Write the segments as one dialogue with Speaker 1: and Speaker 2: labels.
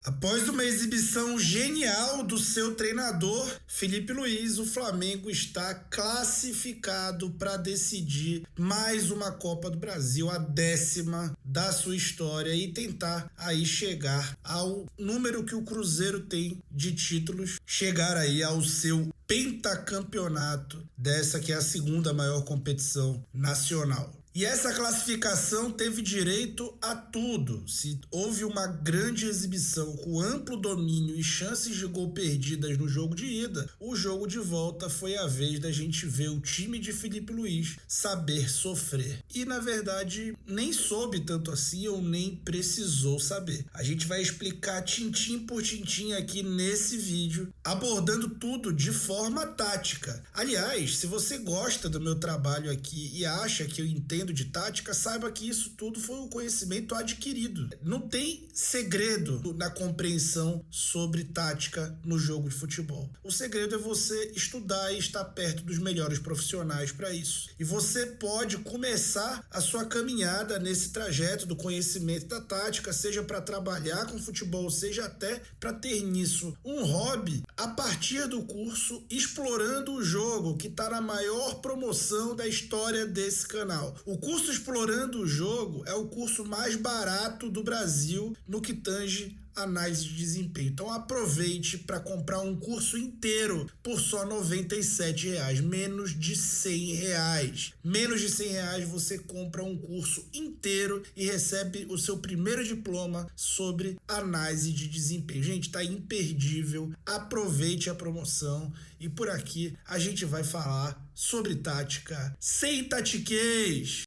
Speaker 1: Após uma exibição genial do seu treinador, Felipe Luiz, o Flamengo está classificado para decidir mais uma Copa do Brasil, a 10ª da sua história, e tentar aí chegar ao número que o Cruzeiro tem de títulos, chegar aí ao seu pentacampeonato dessa que é a segunda maior competição nacional. E essa classificação teve direito a tudo. Se houve uma grande exibição com amplo domínio e chances de gol perdidas no jogo de ida, o jogo de volta foi a vez da gente ver o time de Felipe Luiz saber sofrer. E, na verdade, nem soube tanto assim ou nem precisou saber. A gente vai explicar tintim por tintim aqui nesse vídeo, abordando tudo de forma tática. Aliás, se você gosta do meu trabalho aqui e acha que eu entendo de tática, saiba que isso tudo foi um conhecimento adquirido. Não tem segredo na compreensão sobre tática no jogo de futebol. O segredo é você estudar e estar perto dos melhores profissionais para isso. E você pode começar a sua caminhada nesse trajeto do conhecimento da tática, seja para trabalhar com futebol, seja até para ter nisso um hobby, a partir do curso Explorando o Jogo, que está na maior promoção da história desse canal. O curso Explorando o Jogo é o curso mais barato do Brasil no que tange análise de desempenho. Então aproveite para comprar um curso inteiro por só R$ 97,00, menos de R$ 100. Menos de R$ 100 você compra um curso inteiro e recebe o seu primeiro diploma sobre análise de desempenho. Gente, tá imperdível. Aproveite a promoção e por aqui a gente vai falar sobre tática sem tatiquez.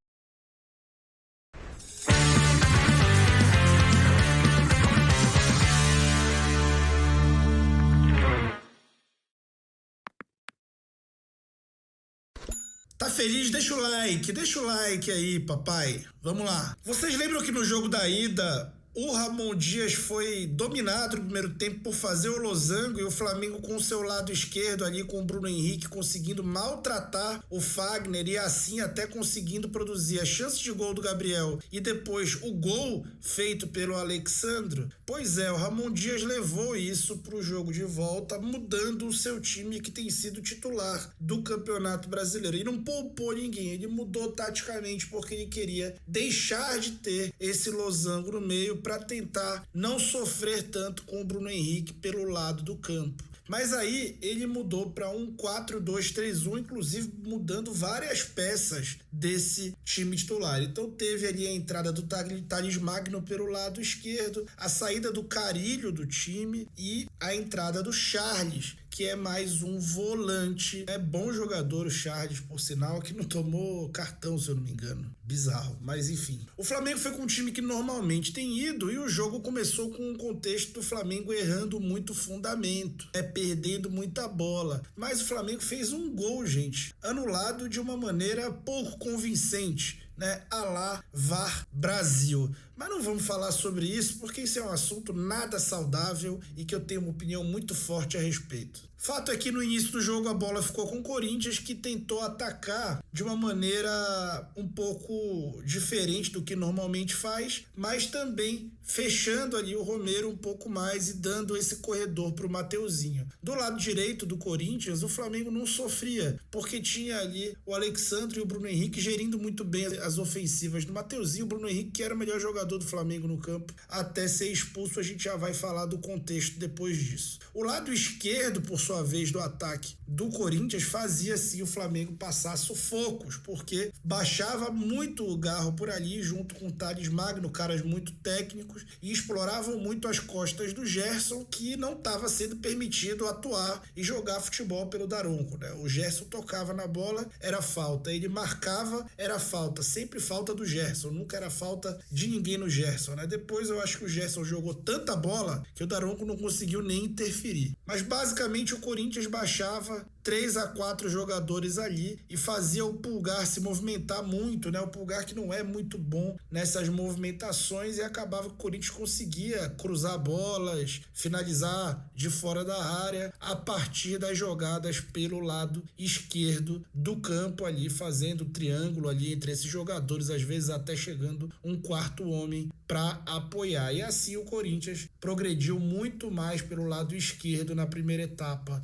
Speaker 1: Tá feliz? Deixa o like aí, papai. Vamos lá. Vocês lembram que no jogo da ida o Ramon Dias foi dominado no primeiro tempo por fazer o losango e o Flamengo com o seu lado esquerdo ali com o Bruno Henrique conseguindo maltratar o Fagner e assim até conseguindo produzir a chance de gol do Gabriel e depois o gol feito pelo Alexandro? Pois é, o Ramon Dias levou isso para o jogo de volta, mudando o seu time que tem sido titular do Campeonato Brasileiro. E não poupou ninguém, ele mudou taticamente porque ele queria deixar de ter esse losango no meio para tentar não sofrer tanto com o Bruno Henrique pelo lado do campo. Mas aí ele mudou para um 4-2-3-1, inclusive mudando várias peças desse time titular. Então teve ali a entrada do Thales Magno pelo lado esquerdo, a saída do Carrilho do time e a entrada do Charles, que é mais um volante. É bom jogador o Charles, por sinal, que não tomou cartão, se eu não me engano. Bizarro, mas enfim. O Flamengo foi com um time que normalmente tem ido e o jogo começou com um contexto do Flamengo errando muito fundamento, perdendo muita bola. Mas o Flamengo fez um gol, gente, anulado de uma maneira pouco convincente, à la VAR Brasil. Mas não vamos falar sobre isso porque isso é um assunto nada saudável e que eu tenho uma opinião muito forte a respeito. Fato é que no início do jogo a bola ficou com o Corinthians, que tentou atacar de uma maneira um pouco diferente do que normalmente faz, mas também fechando ali o Romero um pouco mais e dando esse corredor para o Mateuzinho. Do lado direito do Corinthians, o Flamengo não sofria, porque tinha ali o Alexandre e o Bruno Henrique gerindo muito bem as ofensivas do Mateuzinho. O Bruno Henrique, que era o melhor jogador do Flamengo no campo, até ser expulso. A gente já vai falar do contexto depois disso. O lado esquerdo, por sua vez, do ataque do Corinthians, fazia sim o Flamengo passar sufocos, porque baixava muito o Garro por ali, junto com o Thales Magno, caras muito técnicos, e exploravam muito as costas do Gerson, que não estava sendo permitido atuar e jogar futebol pelo Daronco, O Gerson tocava na bola, era falta. Ele marcava, era falta. Sempre falta do Gerson, nunca era falta de ninguém no Gerson, Depois eu acho que o Gerson jogou tanta bola que o Daronco não conseguiu nem interferir. Mas basicamente o Corinthians baixava 3 a 4 jogadores ali e fazia o Pulgar se movimentar muito, né? O Pulgar que não é muito bom nessas movimentações, e acabava que o Corinthians conseguia cruzar bolas, finalizar de fora da área a partir das jogadas pelo lado esquerdo do campo ali, fazendo triângulo ali entre esses jogadores, às vezes até chegando um quarto homem para apoiar. E assim o Corinthians progrediu muito mais pelo lado esquerdo na primeira etapa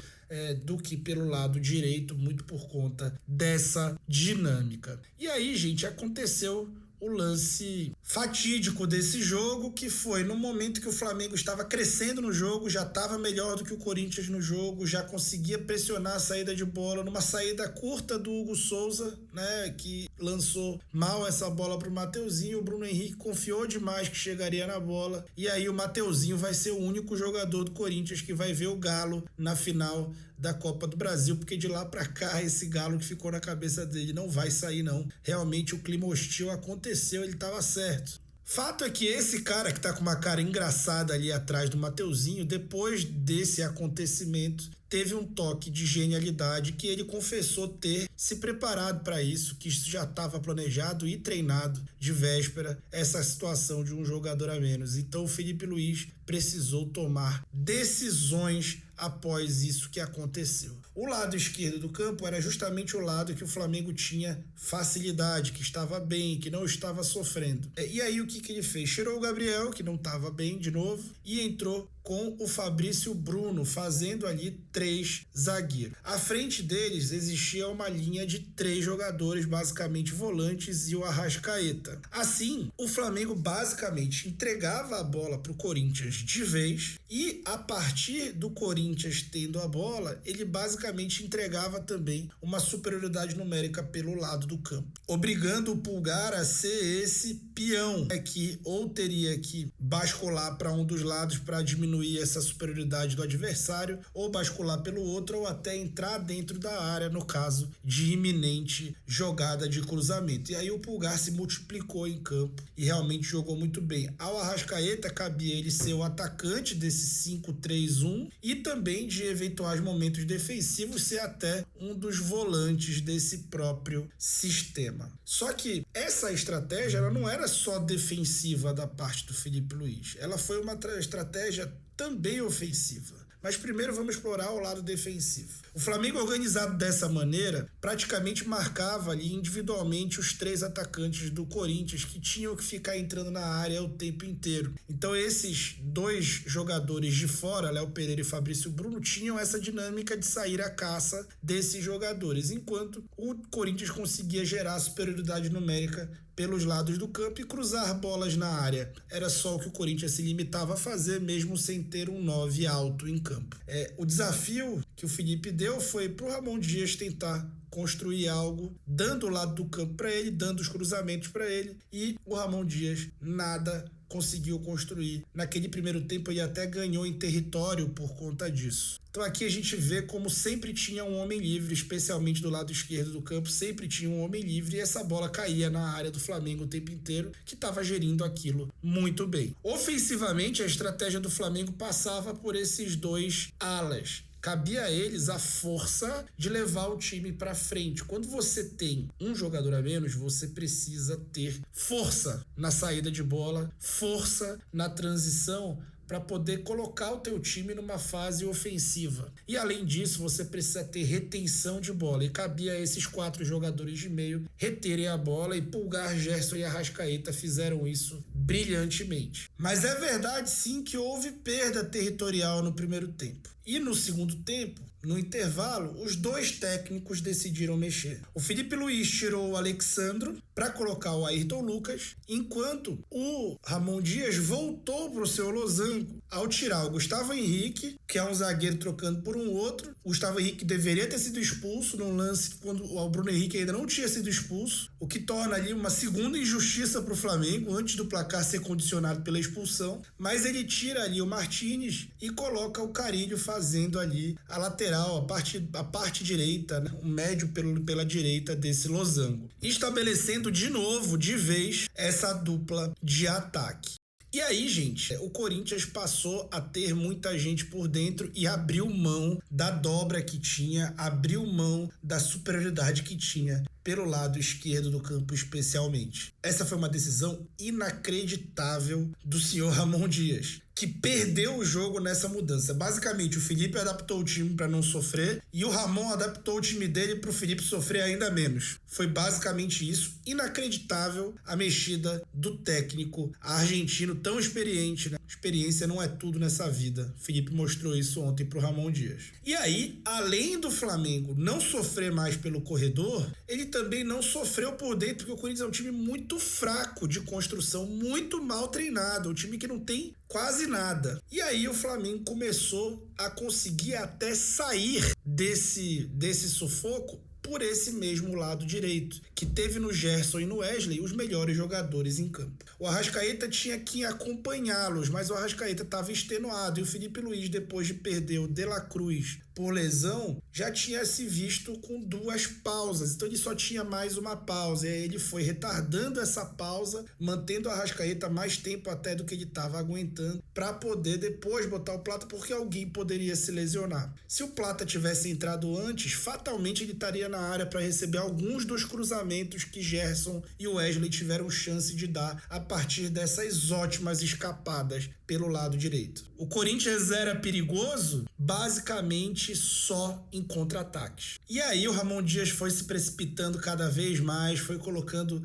Speaker 1: do que pelo lado direito, muito por conta dessa dinâmica. E aí, gente, aconteceu o lance fatídico desse jogo, que foi no momento que o Flamengo estava crescendo no jogo, já estava melhor do que o Corinthians no jogo, já conseguia pressionar a saída de bola, numa saída curta do Hugo Souza, né, que lançou mal essa bola para o Mateuzinho. O Bruno Henrique confiou demais que chegaria na bola, e aí o Mateuzinho vai ser o único jogador do Corinthians que vai ver o Galo na final da Copa do Brasil, porque de lá para cá esse Galo que ficou na cabeça dele não vai sair não. Realmente o clima hostil aconteceu, ele estava certo. Fato é que esse cara que tá com uma cara engraçada ali atrás do Mateuzinho, depois desse acontecimento, teve um toque de genialidade que ele confessou ter se preparado para isso, que isso já estava planejado e treinado de véspera, essa situação de um jogador a menos. Então o Felipe Luiz precisou tomar decisões após isso que aconteceu. O lado esquerdo do campo era justamente o lado que o Flamengo tinha facilidade, que estava bem, que não estava sofrendo. E aí o que ele fez? Tirou o Gabriel, que não estava bem de novo, e entrou com o Fabrício Bruno, fazendo ali 3 zagueiros. À frente deles existia uma linha de 3 jogadores, basicamente volantes, e o Arrascaeta. Assim, o Flamengo basicamente entregava a bola para o Corinthians de vez, e a partir do Corinthians tendo a bola, ele basicamente entregava também uma superioridade numérica pelo lado do campo, obrigando o Pulgar a ser esse peão, que ou teria que bascular para um dos lados para diminuir essa superioridade do adversário, ou bascular pelo outro, ou até entrar dentro da área no caso de iminente jogada de cruzamento. E aí o Pulgar se multiplicou em campo e realmente jogou muito bem. Ao Arrascaeta cabia ele ser o atacante desse 5-3-1 e também de eventuais momentos defensivos ser até um dos volantes desse próprio sistema. Só que essa estratégia ela não era só defensiva da parte do Felipe Luiz, ela foi uma estratégia também ofensiva. Mas primeiro vamos explorar o lado defensivo. O Flamengo, organizado dessa maneira, praticamente marcava ali individualmente os 3 atacantes do Corinthians, que tinham que ficar entrando na área o tempo inteiro. Então esses 2 jogadores de fora, Léo Pereira e Fabrício Bruno, tinham essa dinâmica de sair à caça desses jogadores, enquanto o Corinthians conseguia gerar superioridade numérica pelos lados do campo e cruzar bolas na área. Era só o que o Corinthians se limitava a fazer, mesmo sem ter um 9 alto em campo. O desafio que o Felipe deu foi para o Ramon Dias tentar construir algo, dando o lado do campo para ele, dando os cruzamentos para ele, e o Ramon Dias nada conseguiu construir. Naquele primeiro tempo ele até ganhou em território por conta disso. Então aqui a gente vê como sempre tinha um homem livre, especialmente do lado esquerdo do campo, sempre tinha um homem livre e essa bola caía na área do Flamengo o tempo inteiro, que estava gerindo aquilo muito bem. Ofensivamente, a estratégia do Flamengo passava por esses 2 alas. Cabia a eles a força de levar o time para frente. Quando você tem um jogador a menos, você precisa ter força na saída de bola, força na transição, para poder colocar o teu time numa fase ofensiva. E além disso, você precisa ter retenção de bola. E cabia a esses 4 jogadores de meio reterem a bola, e Pulgar, Gerson e Arrascaeta fizeram isso brilhantemente. Mas é verdade sim que houve perda territorial no primeiro tempo. E no segundo tempo, no intervalo, os 2 técnicos decidiram mexer. O Felipe Luiz tirou o Alexandro para colocar o Ayrton Lucas, enquanto o Ramon Dias voltou para o seu losango ao tirar o Gustavo Henrique, que é um zagueiro trocando por um outro. O Gustavo Henrique deveria ter sido expulso num lance quando o Bruno Henrique ainda não tinha sido expulso, o que torna ali uma segunda injustiça para o Flamengo, antes do placar ser condicionado pela expulsão. Mas ele tira ali o Martínez e coloca o Carille fazendo ali a lateral, a parte direita, né? O médio pela direita desse losango, estabelecendo de novo, de vez, essa dupla de ataque. E aí, gente, o Corinthians passou a ter muita gente por dentro e abriu mão da dobra que tinha, abriu mão da superioridade que tinha pelo lado esquerdo do campo especialmente. Essa foi uma decisão inacreditável do senhor Ramon Dias, que perdeu o jogo nessa mudança. Basicamente, o Felipe adaptou o time para não sofrer e o Ramon adaptou o time dele para o Felipe sofrer ainda menos. Foi basicamente isso. Inacreditável a mexida do técnico argentino tão experiente, né? Experiência não é tudo nessa vida. O Felipe mostrou isso ontem pro Ramon Dias. E aí, além do Flamengo não sofrer mais pelo corredor, ele também não sofreu por dentro, porque o Corinthians é um time muito fraco de construção, muito mal treinado, um time que não tem quase nada. E aí o Flamengo começou a conseguir até sair desse sufoco por esse mesmo lado direito, que teve no Gerson e no Wesley os melhores jogadores em campo. O Arrascaeta tinha que acompanhá-los, mas o Arrascaeta estava extenuado e o Felipe Luiz, depois de perder o De La Cruz por lesão, já tinha se visto com 2 pausas, então ele só tinha mais uma pausa, e aí ele foi retardando essa pausa, mantendo o Arrascaeta mais tempo até do que ele estava aguentando, para poder depois botar o Plata, porque alguém poderia se lesionar. Se o Plata tivesse entrado antes, fatalmente ele estaria na área para receber alguns dos cruzamentos que Gerson e Wesley tiveram chance de dar a partir dessas ótimas escapadas pelo lado direito. O Corinthians era perigoso basicamente só em contra-ataques. E aí o Ramon Dias foi se precipitando cada vez mais, foi colocando,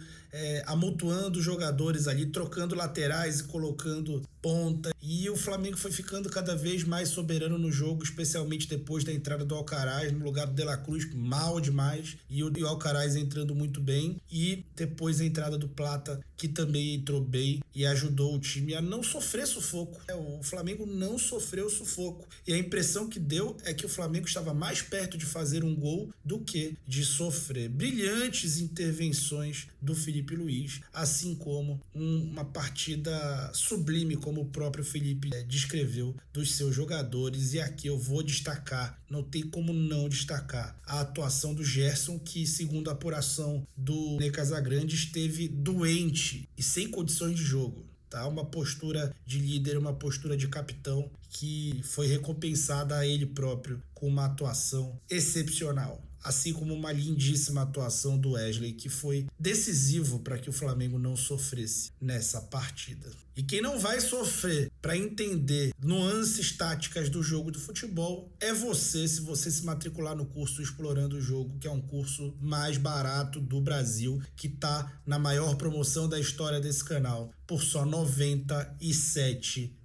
Speaker 1: amontoando jogadores ali, trocando laterais e colocando ponta. E o Flamengo foi ficando cada vez mais soberano no jogo, especialmente depois da entrada do Alcaraz no lugar do De La Cruz, mal demais, e o Alcaraz entrando muito bem, e depois a entrada do Plata, que também entrou bem e ajudou o time a não sofrer sufoco. O Flamengo não sofreu sufoco, e a impressão que deu é que o Flamengo estava mais perto de fazer um gol do que de sofrer. Brilhantes intervenções do Felipe Luiz, assim como uma partida sublime, como o próprio Felipe descreveu, dos seus jogadores. E aqui eu vou destacar, não tem como não destacar, a atuação do Gerson, que, segundo a apuração do Nenê Casagrande, esteve doente e sem condições de jogo. Tá? Uma postura de líder, uma postura de capitão que foi recompensada a ele próprio com uma atuação excepcional. Assim como uma lindíssima atuação do Wesley, que foi decisivo para que o Flamengo não sofresse nessa partida. E quem não vai sofrer para entender nuances táticas do jogo do futebol é você, se você se matricular no curso Explorando o Jogo, que é um curso mais barato do Brasil, que está na maior promoção da história desse canal, por só R$ 97.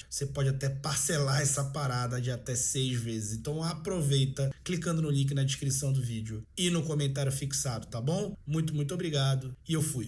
Speaker 1: Você pode até parcelar essa parada de até 6 vezes. Então aproveita clicando no link na descrição do vídeo e no comentário fixado, tá bom? Muito obrigado e eu fui.